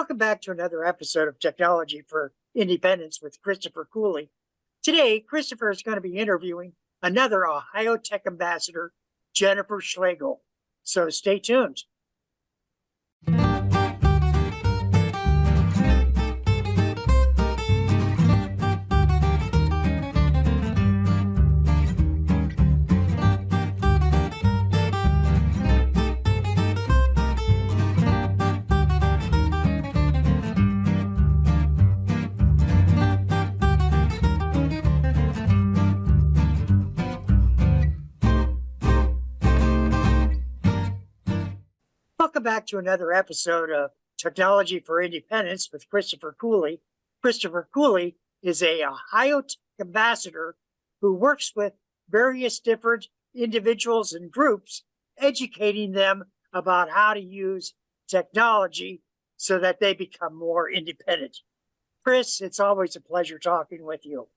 Welcome back to another episode of Technology for Independence with Christopher Cooley. Today, Christopher is going to be interviewing another Ohio Tech ambassador, Jennifer Schlegel. So stay tuned. Welcome back to another episode of Technology for Independence with Christopher Cooley. Christopher Cooley is a Ohio Tech ambassador who works with various different individuals and groups, educating them about how to use technology so that they become more independent. Chris, it's always a pleasure talking with you.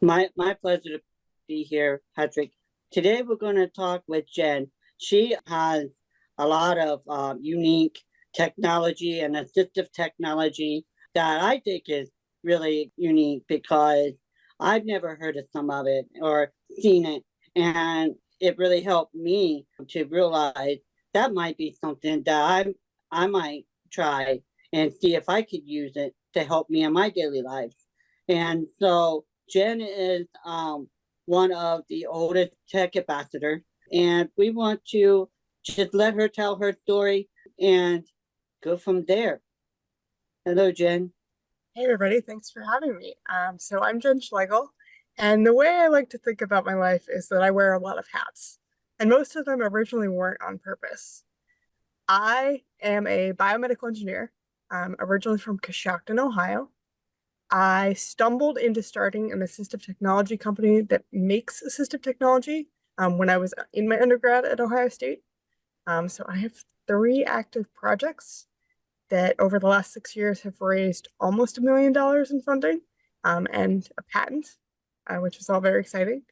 My pleasure to be here, Patrick. Today we're going to talk with Jen. She has a lot of unique technology and assistive technology that I think is really unique because I've never heard of some of it or seen it. And it really helped me to realize that might be something that I might try and see if I could use it to help me in my daily life. And so Jen is one of the oldest tech ambassadors, and we want to just let her tell her story and go from there. Hello, Jen. Hey, everybody. Thanks for having me. So I'm Jen Schlegel, and the way I like to think about my life is that I wear a lot of hats, and most of them originally weren't on purpose. I am a biomedical engineer, originally from Coshocton, Ohio. I stumbled into starting an assistive technology company that makes assistive technology when I was in my undergrad at Ohio State. So I have 3 active projects that over the last 6 years have raised almost $1 million in funding and a patent, which is all very exciting.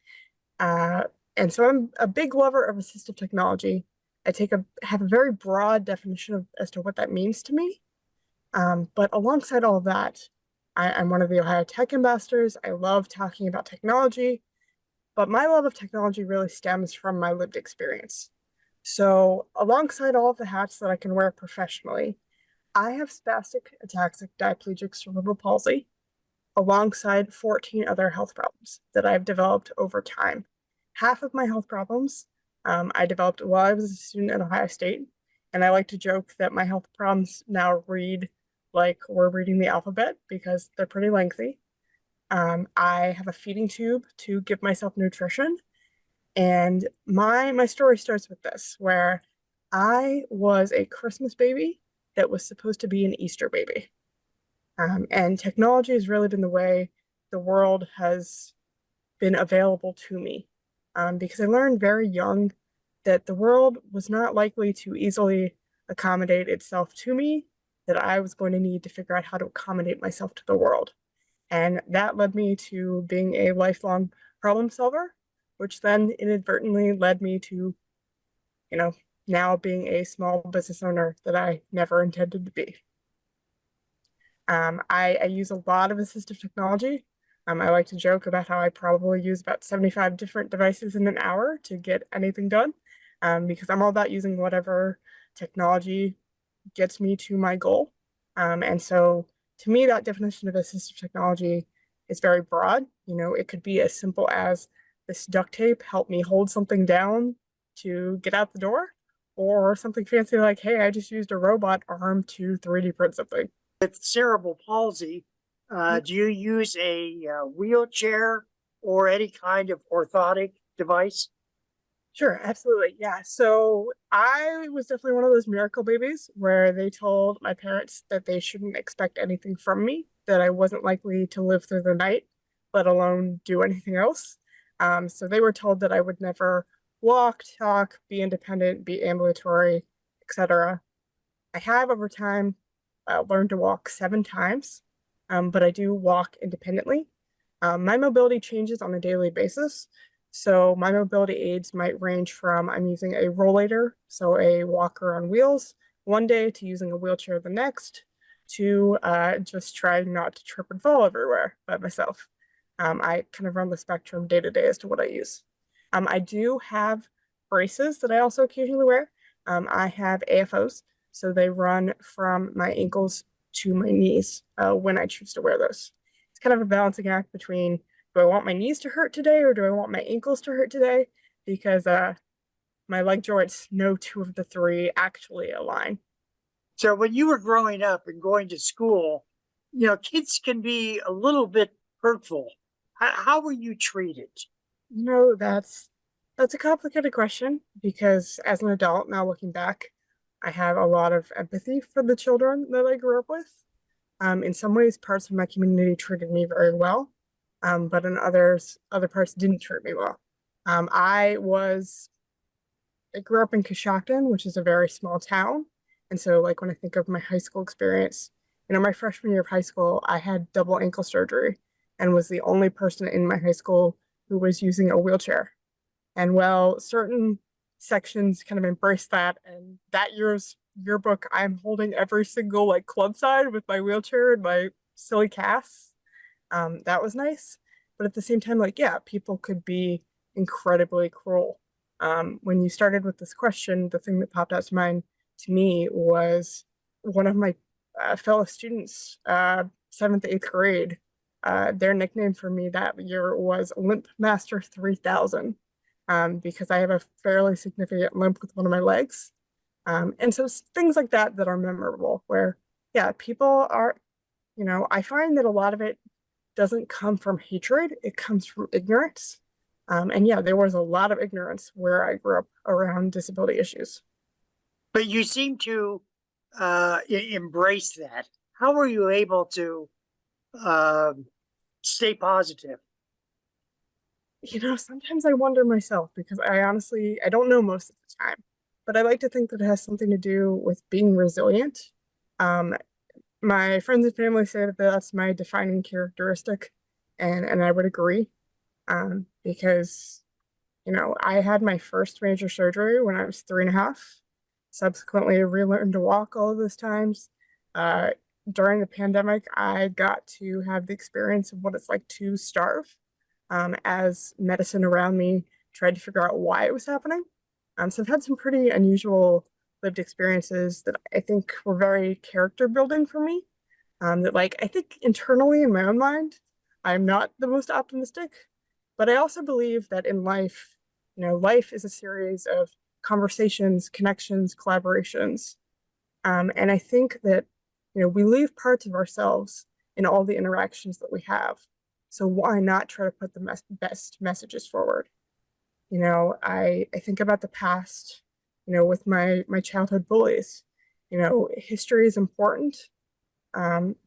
And so I'm a big lover of assistive technology. I have a very broad definition as to what that means to me. But alongside all of that, I'm one of the Ohio Tech ambassadors. I love talking about technology, but my love of technology really stems from my lived experience. So alongside all of the hats that I can wear professionally, I have spastic ataxic diplegic cerebral palsy alongside 14 other health problems that I've developed over time. Half of my health problems I developed while I was a student at Ohio State, and I like to joke that my health problems now read like we're reading the alphabet because they're pretty lengthy. I have a feeding tube to give myself nutrition. And my story starts with this, where I was a Christmas baby that was supposed to be an Easter baby. And technology has really been the way the world has been available to me. Because I learned very young that the world was not likely to easily accommodate itself to me, that I was going to need to figure out how to accommodate myself to the world. And that led me to being a lifelong problem solver, which then inadvertently led me to, now being a small business owner that I never intended to be. I use a lot of assistive technology. I like to joke about how I probably use about 75 different devices in an hour to get anything done, because I'm all about using whatever technology gets me to my goal. And so to me, that definition of assistive technology is very broad. It could be as simple as this duct tape helped me hold something down to get out the door, or something fancy like, hey, I just used a robot arm to 3D print something. With cerebral palsy, do you use a wheelchair or any kind of orthotic device? Sure, absolutely. Yeah. So I was definitely one of those miracle babies where they told my parents that they shouldn't expect anything from me, that I wasn't likely to live through the night, let alone do anything else. So they were told that I would never walk, talk, be independent, be ambulatory, etc. I have over time learned to walk 7 times, but I do walk independently. My mobility changes on a daily basis. So my mobility aids might range from I'm using a rollator, so a walker on wheels, one day to using a wheelchair the next to just trying not to trip and fall everywhere by myself. I kind of run the spectrum day to day as to what I use. I do have braces that I also occasionally wear. I have AFOs, so they run from my ankles to my knees when I choose to wear those. It's kind of a balancing act between, do I want my knees to hurt today or do I want my ankles to hurt today? Because my leg joints, no two of the three actually align. So when you were growing up and going to school, kids can be a little bit hurtful. How were you treated? That's a complicated question because as an adult, now looking back, I have a lot of empathy for the children that I grew up with. In some ways, parts of my community treated me very well, but in other parts didn't treat me well. I grew up in Coshocton, which is a very small town. And so, like, when I think of my high school experience, my freshman year of high school, I had double ankle surgery and was the only person in my high school who was using a wheelchair. And while certain sections kind of embraced that, and that year's yearbook, I'm holding every single like club side with my wheelchair and my silly casts. That was nice. But at the same time, like, yeah, people could be incredibly cruel. When you started with this question, the thing that popped out to mind to me was one of my fellow students, 7th, 8th grade. Their nickname for me that year was Limp Master 3000, because I have a fairly significant limp with one of my legs. And so things like that that are memorable where, yeah, people are, I find that a lot of it doesn't come from hatred, it comes from ignorance. And yeah, there was a lot of ignorance where I grew up around disability issues. But you seem to embrace that. How were you able to stay positive? Sometimes I wonder myself because I don't know most of the time, but I like to think that it has something to do with being resilient. My friends and family say that that's my defining characteristic, and I would agree, because, I had my first major surgery when I was 3.5. Subsequently, I relearned to walk all of those times. During the pandemic, I got to have the experience of what it's like to starve, as medicine around me tried to figure out why it was happening. So I've had some pretty unusual lived experiences that I think were very character building for me. That, like, I think internally in my own mind, I'm not the most optimistic, but I also believe that in life, life is a series of conversations, connections, collaborations. And I think that, we leave parts of ourselves in all the interactions that we have. So why not try to put the best messages forward? I think about the past, with my childhood bullies. History is important,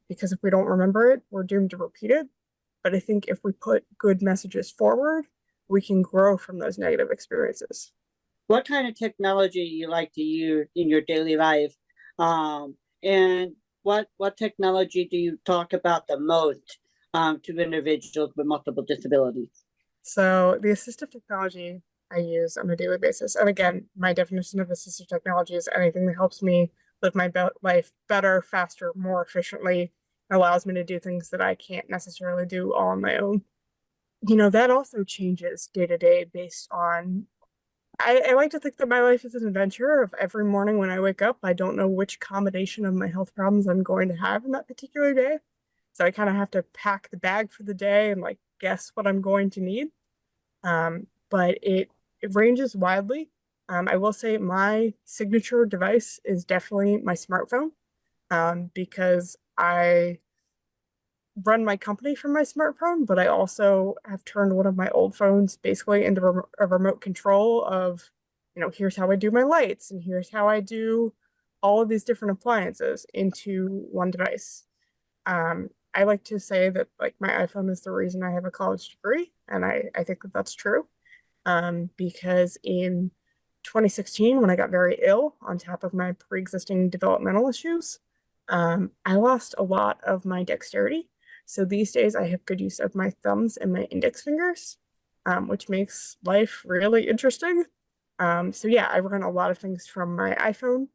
because if we don't remember it, we're doomed to repeat it. But I think if we put good messages forward, we can grow from those negative experiences. What kind of technology you like to use in your daily life? And what technology do you talk about the most to individuals with multiple disabilities? So the assistive technology I use on a daily basis, and again, my definition of assistive technology is anything that helps me live my life better, faster, more efficiently, allows me to do things that I can't necessarily do all on my own. That also changes day to day based on, I like to think that my life is an adventure of every morning when I wake up, I don't know which combination of my health problems I'm going to have in that particular day. So I kind of have to pack the bag for the day and like guess what I'm going to need. But it ranges widely. I will say my signature device is definitely my smartphone, because I run my company from my smartphone, but I also have turned one of my old phones basically into a remote control of, here's how I do my lights and here's how I do all of these different appliances into one device. I like to say that like my iPhone is the reason I have a college degree, and I think that that's true, because in 2016, when I got very ill on top of my pre-existing developmental issues, I lost a lot of my dexterity. So these days I have good use of my thumbs and my index fingers, which makes life really interesting. So yeah, I run a lot of things from my iPhone.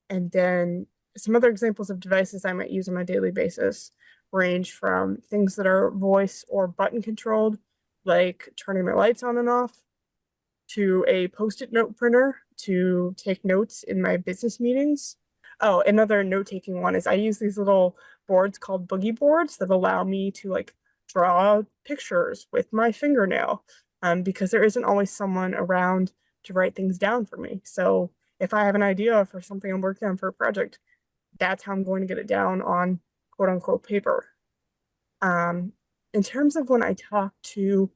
And then some other examples of devices I might use on a daily basis range from things that are voice or button controlled, like turning my lights on and off, to a post-it note printer to take notes in my business meetings. Oh, another note-taking one is I use these little boards called boogie boards that allow me to like draw pictures with my fingernail, because there isn't always someone around to write things down for me. So if I have an idea for something I'm working on for a project, that's how I'm going to get it down on quote unquote paper. In terms of when I talk to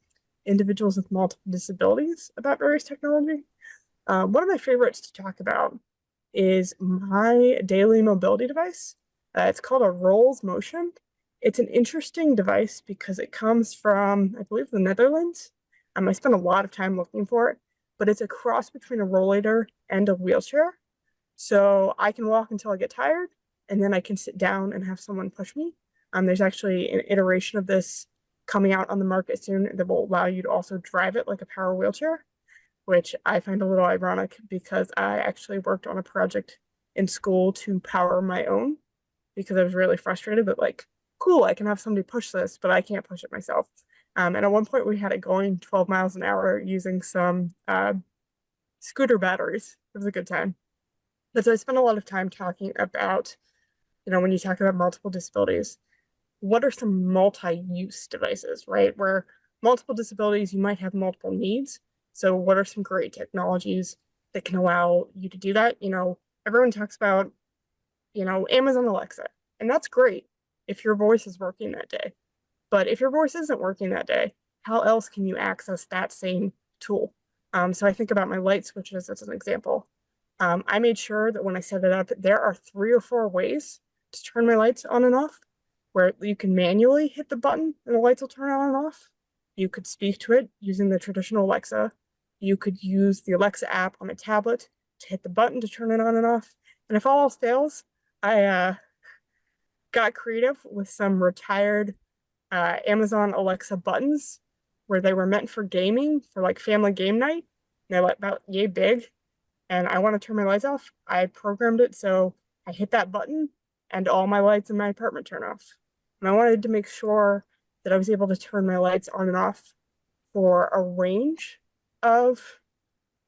individuals with multiple disabilities about various technology, one of my favorites to talk about is my daily mobility device. It's called a Rolls Motion. It's an interesting device because it comes from, I believe, the Netherlands. I spent a lot of time looking for it, but it's a cross between a rollator and a wheelchair. So I can walk until I get tired, and then I can sit down and have someone push me. There's actually an iteration of this coming out on the market soon that will allow you to also drive it like a power wheelchair, which I find a little ironic because I actually worked on a project in school to power my own because I was really frustrated that like, cool, I can have somebody push this, but I can't push it myself. And at one point we had it going 12 miles an hour using some scooter batteries. It was a good time. But so I spent a lot of time talking about, when you talk about multiple disabilities, what are some multi-use devices, right? Where multiple disabilities, you might have multiple needs. So what are some great technologies that can allow you to do that? Everyone talks about, Amazon Alexa, and that's great if your voice is working that day. But if your voice isn't working that day, how else can you access that same tool? So I think about my light switches as an example. I made sure that when I set it up, there are 3 or 4 ways to turn my lights on and off, where you can manually hit the button and the lights will turn on and off. You could speak to it using the traditional Alexa. You could use the Alexa app on a tablet to hit the button to turn it on and off. And if all else fails, I got creative with some retired Amazon Alexa buttons where they were meant for gaming, for like family game night. They're like about yay big. And I want to turn my lights off. I programmed it so I hit that button and all my lights in my apartment turn off. And I wanted to make sure that I was able to turn my lights on and off for a range of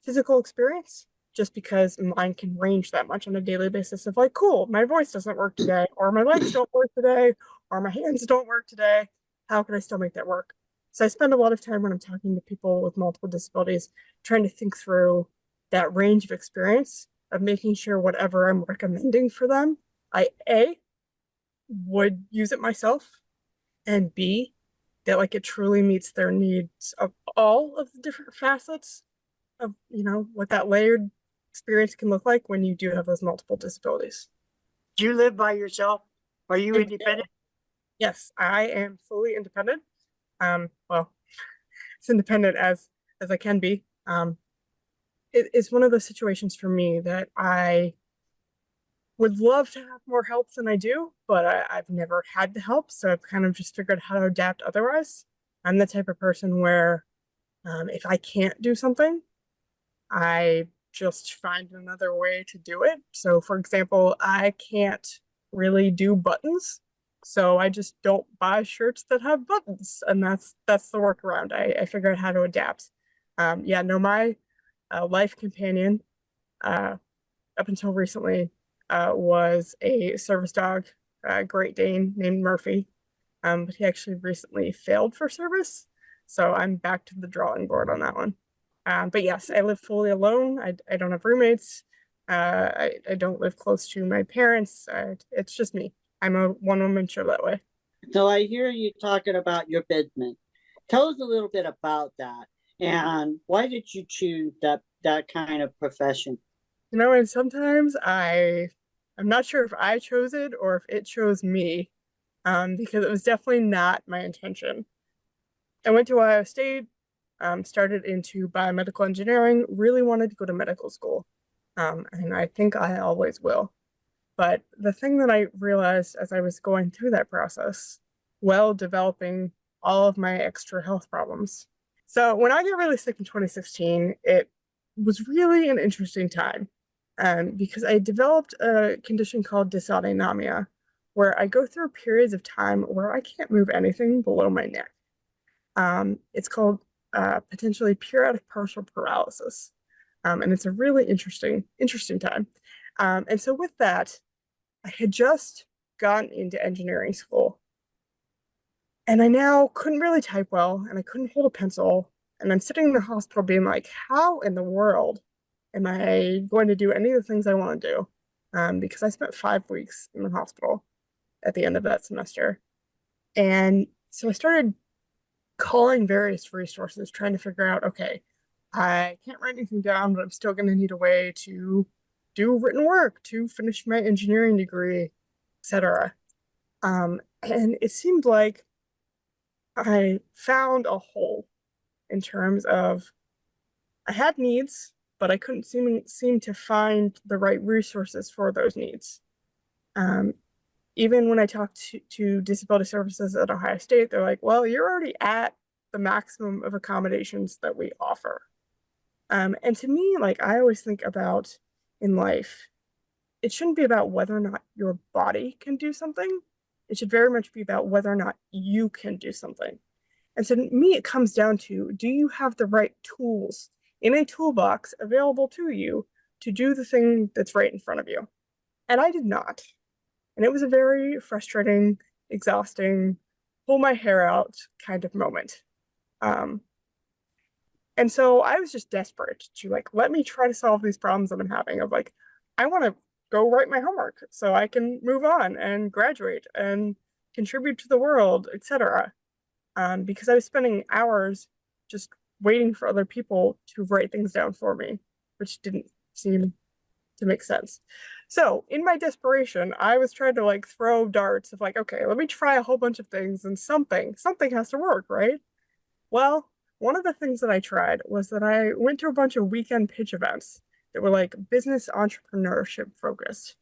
physical experience, just because mine can range that much on a daily basis of like, cool, my voice doesn't work today, or my legs don't work today, or my hands don't work today. How can I still make that work? So I spend a lot of time when I'm talking to people with multiple disabilities trying to think through that range of experience of making sure whatever I'm recommending for them, I A, would use it myself, and B, that like it truly meets their needs of all of the different facets of, what that layered experience can look like when you do have those multiple disabilities. Do you live by yourself? Are you independent? Yes, I am fully independent. Well, as independent as I can be. It's one of those situations for me that I would love to have more help than I do, but I've never had the help, so I've kind of just figured how to adapt otherwise. I'm the type of person where if I can't do something, I just find another way to do it. So for example, I can't really do buttons, so I just don't buy shirts that have buttons, and that's the workaround. I figure out how to adapt. My life companion up until recently was a service dog, Great Dane named Murphy, but he actually recently failed for service, so I'm back to the drawing board on that one. But yes, I live fully alone. I don't have roommates. I don't live close to my parents. It's just me. I'm a one-woman show that way. So I hear you talking about your business. Tell us a little bit about that, and why did you choose that kind of profession? And sometimes I'm not sure if I chose it or if it chose me, because it was definitely not my intention. I went to Ohio State, started into biomedical engineering, really wanted to go to medical school, and I think I always will. But the thing that I realized as I was going through that process, while developing all of my extra health problems. So when I got really sick in 2016, it was really an interesting time. because I developed a condition called dysautonomia, where I go through periods of time where I can't move anything below my neck. It's called potentially periodic partial paralysis. And it's a really interesting time. And so with that, I had just gotten into engineering school. And I now couldn't really type well, and I couldn't hold a pencil. And I'm sitting in the hospital being like, how in the world am I going to do any of the things I want to do? Because I spent 5 weeks in the hospital at the end of that semester. And so I started calling various resources, trying to figure out, okay, I can't write anything down, but I'm still going to need a way to do written work, to finish my engineering degree, etc. And it seemed like I found a hole in terms of I had needs, but I couldn't seem to find the right resources for those needs. Even when I talked to disability services at Ohio State, they're like, well, you're already at the maximum of accommodations that we offer. And to me, like I always think about in life, it shouldn't be about whether or not your body can do something. It should very much be about whether or not you can do something. And so to me, it comes down to, do you have the right tools in a toolbox available to you to do the thing that's right in front of you? And I did not. And it was a very frustrating, exhausting, pull my hair out kind of moment. And so I was just desperate to like, let me try to solve these problems that I'm having of like, I want to go write my homework so I can move on and graduate and contribute to the world, etc. Because I was spending hours just waiting for other people to write things down for me, which didn't seem to make sense. So in my desperation, I was trying to like throw darts of like, okay, let me try a whole bunch of things and something has to work, right? Well, one of the things that I tried was that I went to a bunch of weekend pitch events that were like business entrepreneurship focused.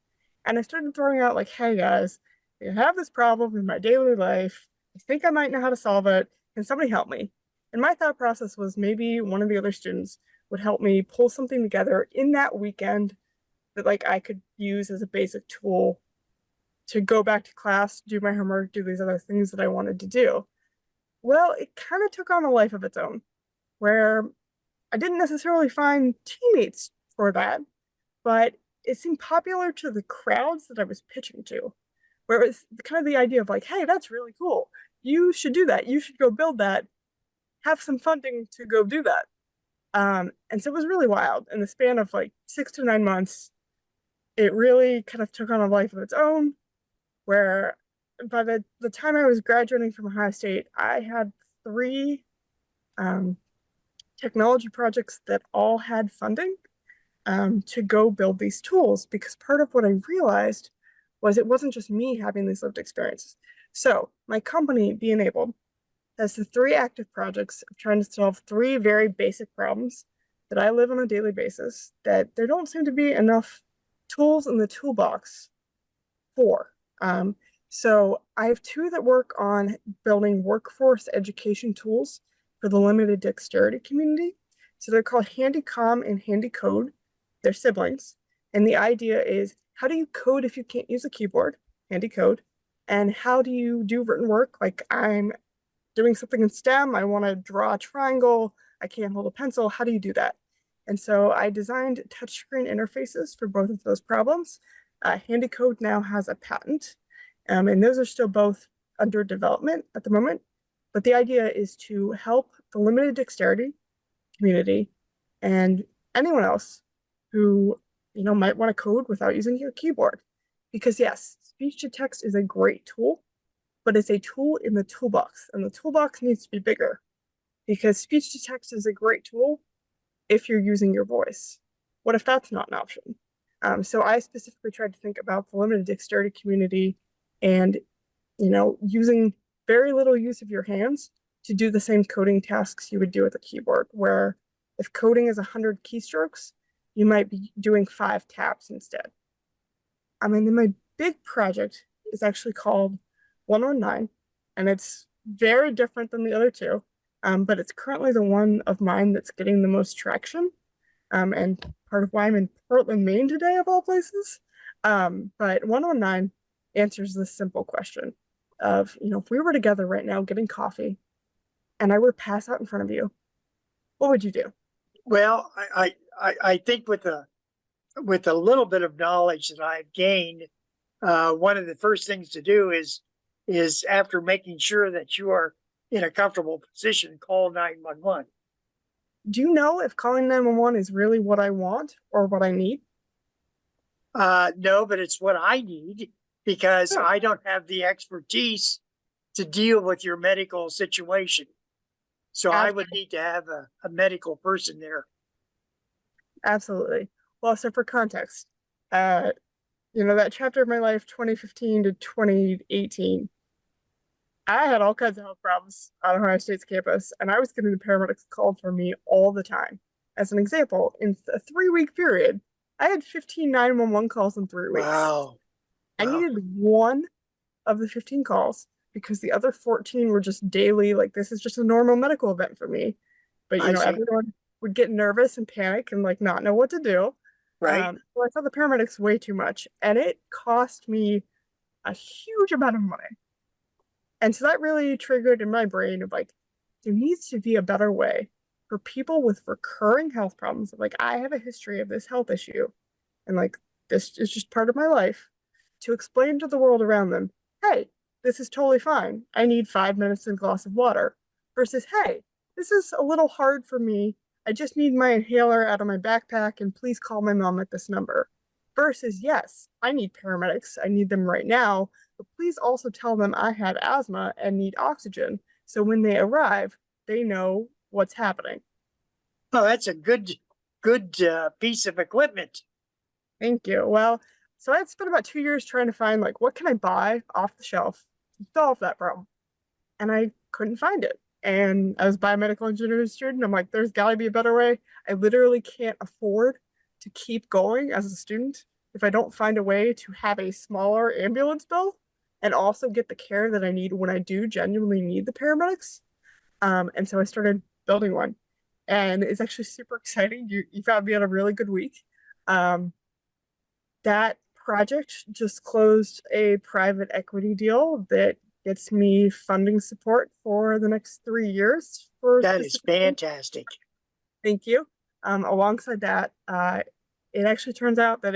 And I started throwing out like, hey guys, I have this problem in my daily life. I think I might know how to solve it. Can somebody help me? And my thought process was maybe one of the other students would help me pull something together in that weekend that like I could use as a basic tool to go back to class, do my homework, do these other things that I wanted to do. Well, it kind of took on a life of its own, where I didn't necessarily find teammates for that, but it seemed popular to the crowds that I was pitching to, where it was kind of the idea of like, hey, that's really cool. You should do that. You should go build that. Have some funding to go do that. And so it was really wild. In the span of like 6 to 9 months, it really kind of took on a life of its own, where by the time I was graduating from Ohio State, I had 3 technology projects that all had funding to go build these tools, because part of what I realized was it wasn't just me having these lived experiences. So my company, Beenabled, has the 3 active projects of trying to solve 3 very basic problems that I live on a daily basis that there don't seem to be enough tools in the toolbox for. So I have 2 that work on building workforce education tools for the limited dexterity community. So they're called Handicom and Handicode. They're siblings. And the idea is, how do you code if you can't use a keyboard? Handicode. And how do you do written work? Like I'm doing something in STEM, I want to draw a triangle, I can't hold a pencil. How do you do that? And so I designed touchscreen interfaces for both of those problems. Handicode now has a patent, and those are still both under development at the moment. But the idea is to help the limited dexterity community and anyone else who might want to code without using your keyboard. Because yes, speech to text is a great tool, but it's a tool in the toolbox, and the toolbox needs to be bigger, because speech to text is a great tool if you're using your voice. What if that's not an option? So I specifically tried to think about the limited dexterity community and, using very little use of your hands to do the same coding tasks you would do with a keyboard, where if coding is 100 keystrokes, you might be doing 5 taps instead. Then my big project is actually called 119, and it's very different than the other 2, but it's currently the one of mine that's getting the most traction. and part of why I'm in Portland, Maine today, of all places. But 119 answers this simple question of, if we were together right now getting coffee and I were to pass out in front of you, what would you do? Well, I think with a little bit of knowledge that I've gained, one of the first things to do is after making sure that you are in a comfortable position, call 911. Do you know if calling 911 is really what I want or what I need? No, but it's what I need because Oh, I don't have the expertise to deal with your medical situation. So I would need to have a medical person there. absolutely. Well, so for context, uh, that chapter of my life, 2015 to 2018, I had all kinds of health problems on Ohio State's campus, and I was getting the paramedics called for me all the time. As an example, in a 3-week period, I had 15 911 calls in 3 weeks. Wow. I Wow. needed one of the 15 calls because the other 14 were just daily, like this is just a normal medical event for me. But I see. everyone would get nervous and panic and like not know what to do. Right. So I saw the paramedics way too much, and it cost me a huge amount of money. And so that really triggered in my brain of like, there needs to be a better way for people with recurring health problems. Like, I have a history of this health issue, and like, this is just part of my life, to explain to the world around them, hey, this is totally fine. I need 5 minutes and a glass of water. Versus, hey, this is a little hard for me. I just need my inhaler out of my backpack, and please call my mom at this number. Versus, yes, I need paramedics. I need them right now, but please also tell them I have asthma and need oxygen. So when they arrive, they know what's happening. Oh, that's a good piece of equipment. Thank you. Well, so I had spent about 2 years trying to find like what can I buy off the shelf to solve that problem, and I couldn't find it. And as biomedical engineering student, I'm like, there's got to be a better way. I literally can't afford to keep going as a student if I don't find a way to have a smaller ambulance bill and also get the care that I need when I do genuinely need the paramedics. And so I started building one, and it's actually super exciting. You found me on a really good week. Um, that project just closed a private equity deal that gets me funding support for the next 3 years for That is specifically. fantastic. Thank you. Alongside that, it actually turns out that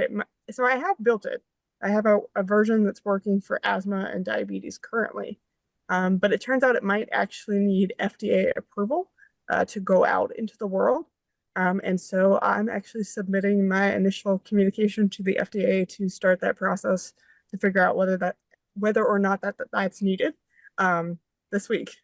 so I have built it. I have a version that's working for asthma and diabetes currently. But it turns out it might actually need FDA approval to go out into the world. And so I'm actually submitting my initial communication to the FDA to start that process to figure out whether or not that's needed this week.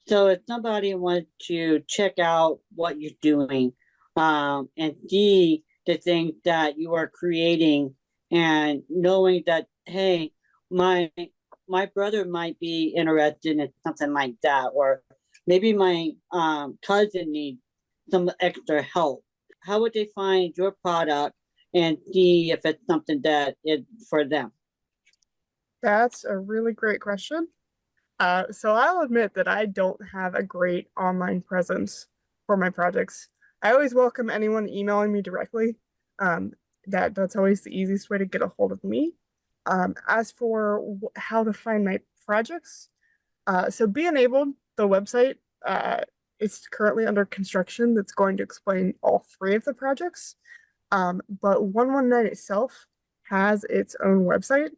So if somebody wants to check out what you're doing, and see the things that you are creating, and knowing that, hey, my brother might be interested in something like that, or maybe my cousin needs some extra help, how would they find your product and see if it's something that is for them? That's a really great question. So I'll admit that I don't have a great online presence for my projects. I always welcome anyone emailing me directly. That's always the easiest way to get a hold of me. As for how to find my projects, so Beenabled, the website, is currently under construction. That's going to explain all 3 of the projects. But 119 itself has its own website.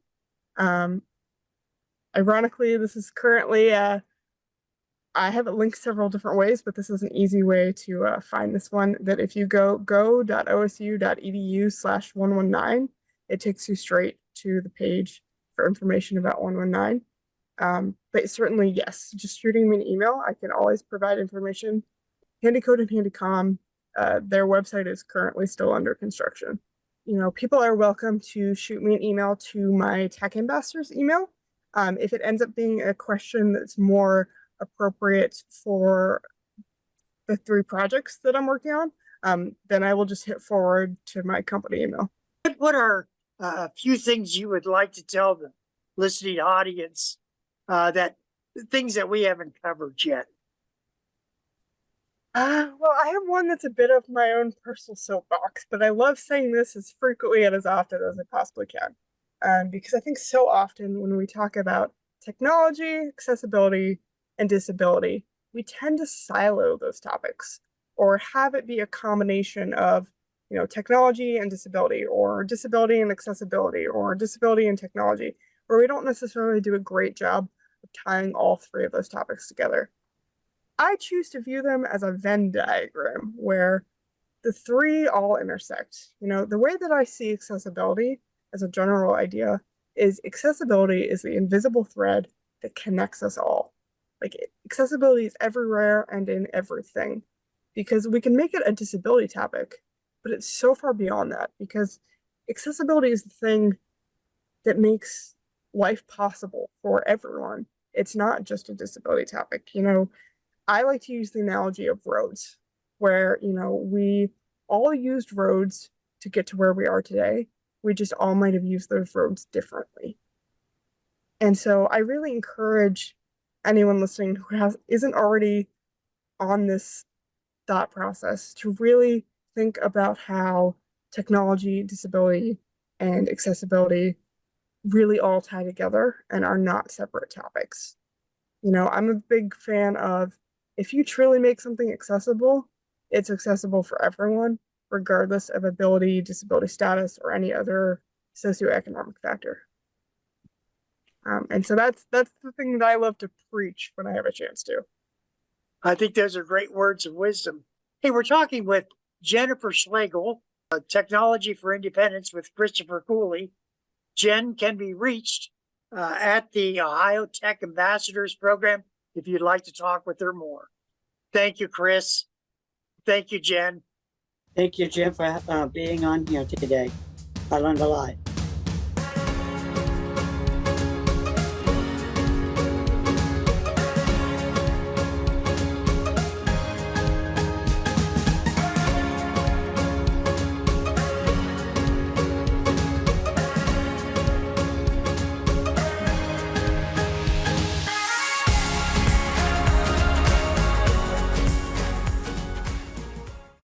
Ironically, this is currently I have it linked several different ways, but this is an easy way to find this one. That if you go.osu.edu/119, it takes you straight to the page for information about 119. But certainly, yes, just shooting me an email. I can always provide information. Handicom and Handicom, their website is currently still under construction. People are welcome to shoot me an email to my Tech Ambassadors email. If it ends up being a question that's more appropriate for the 3 projects that I'm working on, then I will just hit forward to my company email. What are a few things you would like to tell the listening audience, that things that we haven't covered yet? Well, I have one that's a bit of my own personal soapbox, but I love saying this as frequently and as often as I possibly can. Because I think so often when we talk about technology, accessibility, and disability, we tend to silo those topics or have it be a combination of, technology and disability, or disability and accessibility, or disability and technology, where we don't necessarily do a great job of tying all three of those topics together. I choose to view them as a Venn diagram where the three all intersect. The way that I see accessibility as a general idea is accessibility is the invisible thread that connects us all. Like accessibility is everywhere and in everything because we can make it a disability topic, but it's so far beyond that because accessibility is the thing that makes life possible for everyone. It's not just a disability topic. I like to use the analogy of roads, where, we all used roads to get to where we are today. We just all might have used those roads differently. And so I really encourage anyone listening who isn't already on this thought process to really think about how technology, disability, and accessibility really all tie together and are not separate topics. I'm a big fan of if you truly make something accessible, it's accessible for everyone, regardless of ability, disability status, or any other socioeconomic factor. And so that's the thing that I love to preach when I have a chance to. I think those are great words of wisdom. Hey, we're talking with Jennifer Schlegel, Technology for Independence with Christopher Cooley. Jen can be reached at the Ohio Tech Ambassadors Program if you'd like to talk with her more. Thank you, Chris. Thank you, Jen. Thank you, Jim, for being on here today. I learned a lot.